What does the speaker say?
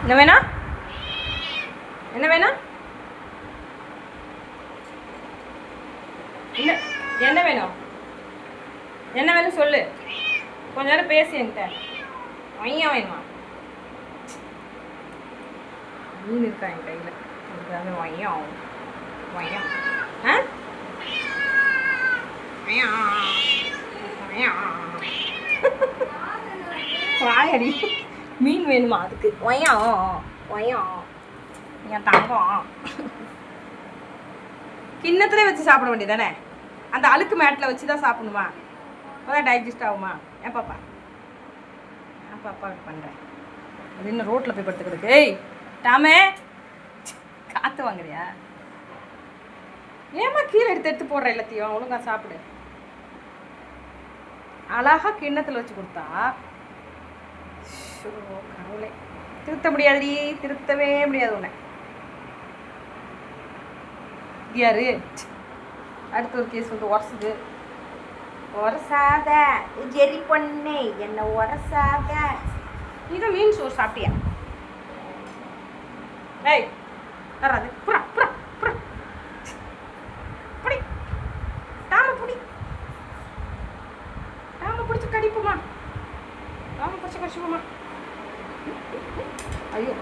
என்ன வேணா? என்ன வேணா? என்ன வேணும்? என்ன வேணும் சொல்லு. கொஞ்ச நேரம் பேசி என்கிட்ட. ஐயா வேணுமா? மீன் இருக்கா என் கையில்? அதுக்காக வையம் வையம். ஆ வாயடி. மீன் வேணுமா? அதுக்கு வையம் வையம் என் தங்கம். கிண்ணத்துல வச்சு சாப்பிட வேண்டியதானே? அந்த அழுக்கு மேட்டில் வச்சு தான் சாப்பிடணுமா? அப்போதான் டைஜஸ்ட் ஆகுமா? ஏன் பாப்பா பண்ணுறேன். அது இன்னும் ரோட்டில் போய் படுத்துக்கிறதுக்கு. ஏய் டாமே, காற்று வாங்குறியா? ஏமா கீழே எடுத்து போடுற எல்லாத்தையும்? ஒழுங்கா சாப்பிடு. அழகா கிண்ணத்தில் வச்சு கொடுத்தா கடவுளே, திருத்த முடியாதுடி, திருத்தவே முடியாது உன்னை. யாரு அடுத்த ஒரு கேஸ் வந்து உரசுது. உரசாத ஜெரி பொண்ணே, என்ன உரசாத. நீதான் மீன் சோறு சாப்பிட்டியா? ஏய் வராது. புறா புறா புறா புடி. டாம புடி. டாம பிடிச்சி கடிப்புமா. டாம பிடிச்சி கடிச்சுப்போமா. ஐயோ